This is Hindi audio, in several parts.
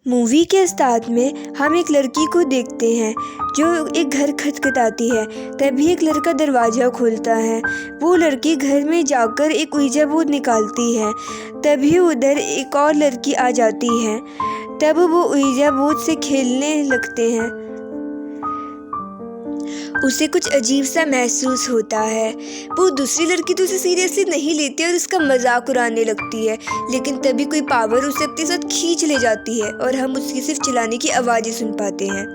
मूवी के स्टार्ट में हम एक लड़की को देखते हैं जो एक घर खटखटाती है। तभी एक लड़का दरवाज़ा खोलता है। वो लड़की घर में जाकर एक ouija बोर्ड निकालती है। तभी उधर एक और लड़की आ जाती है। तब वो ouija बोर्ड से खेलने लगते हैं। उसे कुछ अजीब सा महसूस होता है। वो दूसरी लड़की तो उसे सीरियसली नहीं लेती और उसका मजाक उड़ाने लगती है, लेकिन तभी कोई पावर उसे अपने साथ खींच ले जाती है और हम उसकी सिर्फ चिल्लाने की आवाज़ें सुन पाते हैं।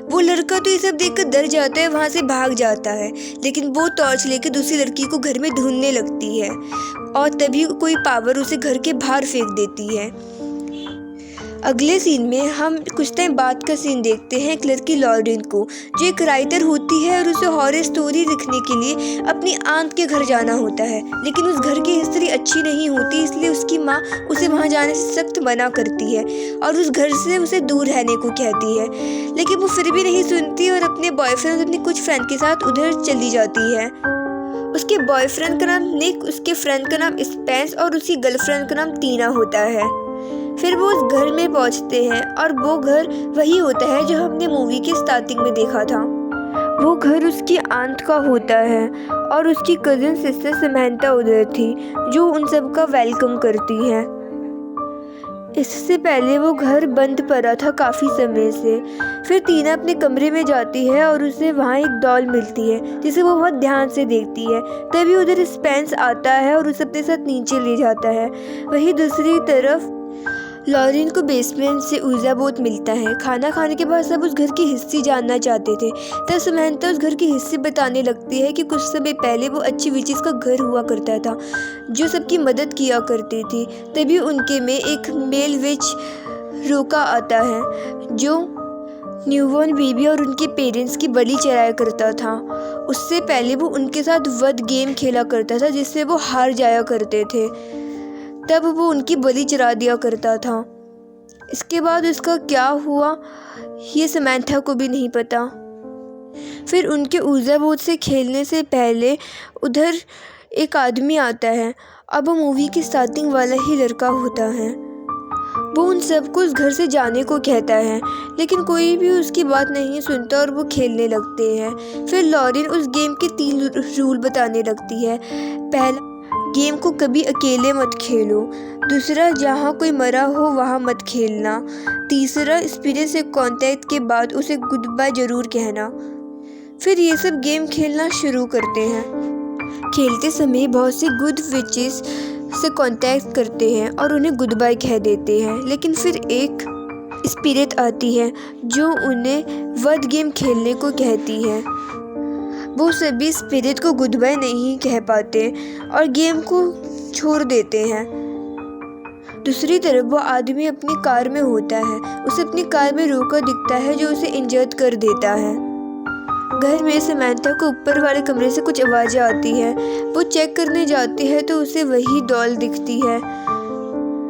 वो लड़का तो ये सब देखकर डर जाता है, वहाँ से भाग जाता है, लेकिन वो टॉर्च लेकर दूसरी लड़की को घर में ढूंढने लगती है और तभी कोई पावर उसे घर के बाहर फेंक देती है। अगले सीन में हम कुछ टाइम बाद का सीन देखते हैं एक लड़की लॉरेन को, जो एक राइटर होती है और उसे हॉरर स्टोरी लिखने के लिए अपनी आंट के घर जाना होता है, लेकिन उस घर की हिस्ट्री अच्छी नहीं होती, इसलिए उसकी माँ उसे वहाँ जाने से सख्त मना करती है और उस घर से उसे दूर रहने को कहती है, लेकिन वो फिर भी नहीं सुनती और अपने बॉयफ्रेंड अपने कुछ फ्रेंड के साथ उधर चली जाती है। उसके बॉयफ्रेंड का नाम निक, उसके फ्रेंड का नाम स्पेंस और उसकी गर्लफ्रेंड का नाम टीना होता है। फिर वो उस घर में पहुंचते हैं और वो घर वही होता है जो हमने मूवी के स्टार्टिंग में देखा था। वो घर उसकी आंट का होता है और उसकी कज़न सिस्टर समंथा उधर थी, जो उन सब का वेलकम करती है। इससे पहले वो घर बंद पड़ा था काफ़ी समय से। फिर टीना अपने कमरे में जाती है और उसे वहाँ एक डॉल मिलती है जिसे वो बहुत ध्यान से देखती है। तभी उधर स्पेंस आता है और उसे अपने साथ नीचे ले जाता है। वहीं दूसरी तरफ लॉरेन को बेसमेंट से ouija बोर्ड मिलता है। खाना खाने के बाद सब उस घर की हिस्ट्री जानना चाहते थे। तब समंथा उस घर की हिस्ट्री बताने लगती है कि कुछ समय पहले वो अच्छी विचेस का घर हुआ करता था जो सबकी मदद किया करती थी। तभी उनके में एक मेल विच रोका आता है जो न्यूबॉर्न बेबी और उनके पेरेंट्स की बलि चढ़ाया करता था। उससे पहले वो उनके साथ वध गेम खेला करता था जिससे वो हार जाया करते थे, तब वो उनकी बलि चढ़ा दिया करता था। इसके बाद उसका क्या हुआ ये समंथा को भी नहीं पता। फिर उनके ouija बोर्ड से खेलने से पहले उधर एक आदमी आता है। अब वो मूवी की स्टार्टिंग वाला ही लड़का होता है। वो उन सबको उस घर से जाने को कहता है, लेकिन कोई भी उसकी बात नहीं सुनता और वो खेलने लगते हैं। फिर लॉरेन उस गेम के 3 रूल बताने लगती है। पहला, गेम को कभी अकेले मत खेलो। दूसरा, जहाँ कोई मरा हो वहाँ मत खेलना। तीसरा, स्पिरिट से कांटेक्ट के बाद उसे गुड बाय जरूर कहना। फिर ये सब गेम खेलना शुरू करते हैं। खेलते समय बहुत से गुड विचेस से कांटेक्ट करते हैं और उन्हें गुड बाय कह देते हैं, लेकिन फिर एक स्पिरिट आती है जो उन्हें वध गेम खेलने को कहती है। वो सभी स्पिरिट को गुड बाय नहीं कह पाते और गेम को छोड़ देते हैं। दूसरी तरफ वो आदमी अपनी कार में होता है। उसे अपनी कार में रोका दिखता है जो उसे इंजर्ड कर देता है। घर में समंथा को ऊपर वाले कमरे से कुछ आवाज़ें आती है। वो चेक करने जाती है तो उसे वही डॉल दिखती है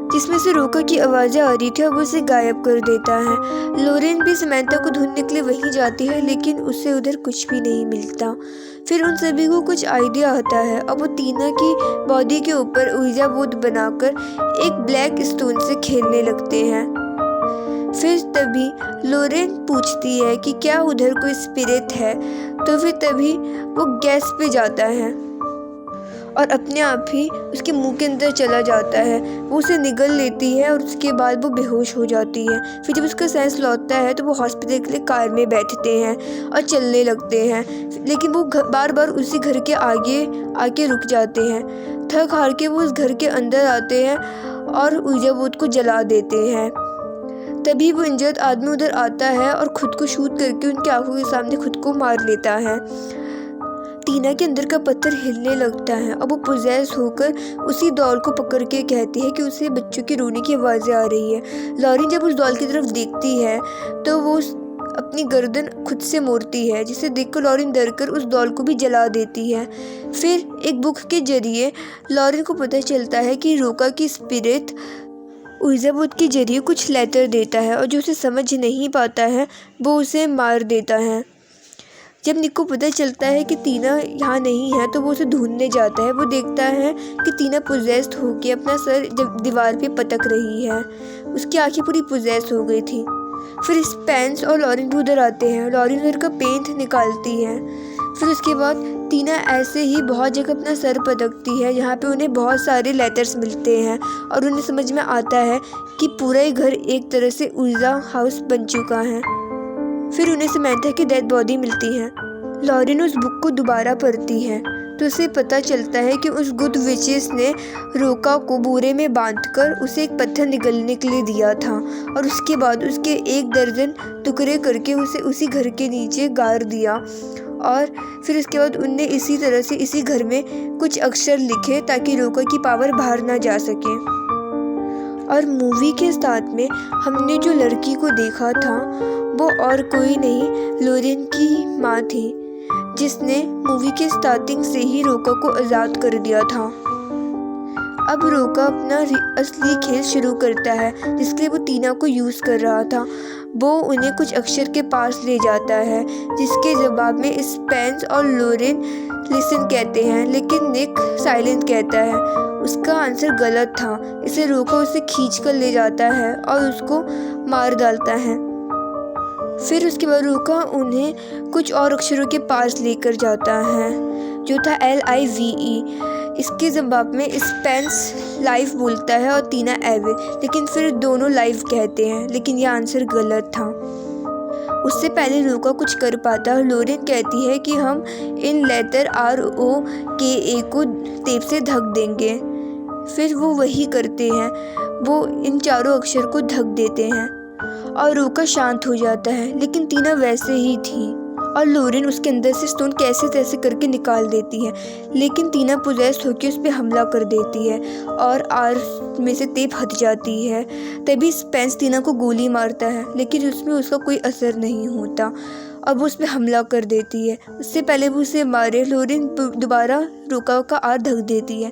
जिसमें से रोका की आवाज़ें आ रही थी और वो उसे गायब कर देता है। लॉरेन भी समंथा को ढूंढने के लिए वहीं जाती है, लेकिन उसे उधर कुछ भी नहीं मिलता। फिर उन सभी को कुछ आइडिया आता है और वो टीना की बॉडी के ऊपर ouija बोर्ड बनाकर एक ब्लैक स्टोन से खेलने लगते हैं। फिर तभी लॉरेन पूछती है कि क्या उधर कोई स्पिरिट है, तो फिर तभी वो गैस पे जाता है और अपने आप ही उसके मुंह के अंदर चला जाता है। वो उसे निगल लेती है और उसके बाद वो बेहोश हो जाती है। फिर जब उसका सेंस लौटता है तो वो हॉस्पिटल के लिए कार में बैठते हैं और चलने लगते हैं, लेकिन वो बार बार उसी घर के आगे आके रुक जाते हैं। थक हार के वो उस घर के अंदर आते हैं और ouija बोर्ड को जला देते हैं। तभी वो इंजर्ड आदमी उधर आता है और खुद को शूट करके उनकी आंखों के सामने खुद को मार लेता है। टीना के अंदर का पत्थर हिलने लगता है और वो पोजेस होकर उसी डॉल को पकड़ के कहती है कि उसे बच्चों के रोने की आवाज़ें आ रही है। लॉरेन जब उस डॉल की तरफ देखती है तो वो अपनी गर्दन खुद से मोड़ती है, जिसे देखकर लॉरेन डरकर उस डॉल को भी जला देती है। फिर एक बुक के जरिए लॉरेन को पता चलता है कि रोका की स्पिरिट ouija बोर्ड के जरिए कुछ लेटर देता है और जो उसे समझ नहीं पाता है वो उसे मार देता है। जब निक को पता चलता है कि टीना यहाँ नहीं है तो वो उसे ढूंढने जाता है। वो देखता है कि टीना पोजेस्ड होकर अपना सर जब दीवार पे पटक रही है। उसकी आंखें पूरी पोजेस हो गई थी। फिर स्पेंस और लॉरेन भी उधर आते हैं। लॉरेन उधर का पेंट निकालती है। फिर उसके बाद टीना ऐसे ही बहुत जगह अपना सर पटकती है, जहाँ पे उन्हें बहुत सारे लेटर्स मिलते हैं और उन्हें समझ में आता है कि पूरा ही घर एक तरह से ऊर्जा हाउस बन चुका है। फिर उन्हें समंथा की डेड बॉडी मिलती है। लॉरेन उस बुक को दोबारा पढ़ती है तो उसे पता चलता है कि उस गुड विचेस ने रोका को बोरे में बांधकर उसे एक पत्थर निगलने के लिए दिया था और उसके बाद उसके 1 दर्जन टुकड़े करके उसे उसी घर के नीचे गाड़ दिया। और फिर उसके बाद उनने इसी तरह से इसी घर में कुछ अक्षर लिखे ताकि रोका की पावर बाहर ना जा सके। और मूवी के साथ में हमने जो लड़की को देखा था वो और कोई नहीं, लॉरेन की माँ थी, जिसने मूवी के स्टार्टिंग से ही रोका को आज़ाद कर दिया था। अब रोका अपना असली खेल शुरू करता है, जिसके लिए वो टीना को यूज़ कर रहा था। वो उन्हें कुछ अक्षर के पास ले जाता है, जिसके जवाब में स्पेंस और लॉरेन लिसन कहते हैं, लेकिन निक साइलेंट कहता है। उसका आंसर गलत था। इसे रोका उसे खींच कर ले जाता है और उसको मार डालता है। फिर उसके बाद रोका उन्हें कुछ और अक्षरों के पास लेकर जाता है, जो था LIVE। इसके जवाब में स्पेंस लाइफ बोलता है और टीना एविल, लेकिन फिर दोनों लाइफ कहते हैं, लेकिन यह आंसर गलत था। उससे पहले रोका कुछ कर पाता, लॉरेन कहती है कि हम इन लेटर ROKA को टेप से ढक देंगे। फिर वो वही करते हैं, वो इन चारों अक्षर को ढक देते हैं और रोका शांत हो जाता है, लेकिन टीना वैसे ही थी और लॉरेन उसके अंदर से स्टोन कैसे तैसे करके निकाल देती है, लेकिन टीना पोजेस होकर उस पर हमला कर देती है और R में से टेप हट जाती है। तभी स्पेंस टीना को गोली मारता है, लेकिन उसमें उसका कोई असर नहीं होता और वो उस पर हमला कर देती है। उससे पहले वो उसे मारे, लॉरेन दोबारा रोका का R ढक देती है,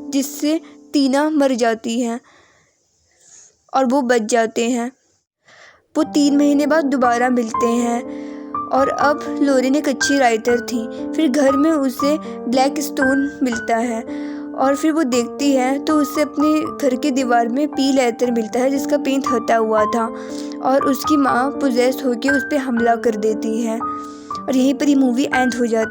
जिससे टीना मर जाती है और वो बच जाते हैं। वो 3 महीने बाद दोबारा मिलते हैं और अब लॉरेन एक अच्छी राइटर थी। फिर घर में उसे ब्लैक स्टोन मिलता है और फिर वो देखती है तो उसे अपने घर की दीवार में P लेटर मिलता है, जिसका पेंट हटा हुआ था और उसकी माँ पोजेस होकर उस पर हमला कर देती है और यहीं पर ये मूवी एंड हो जाती है।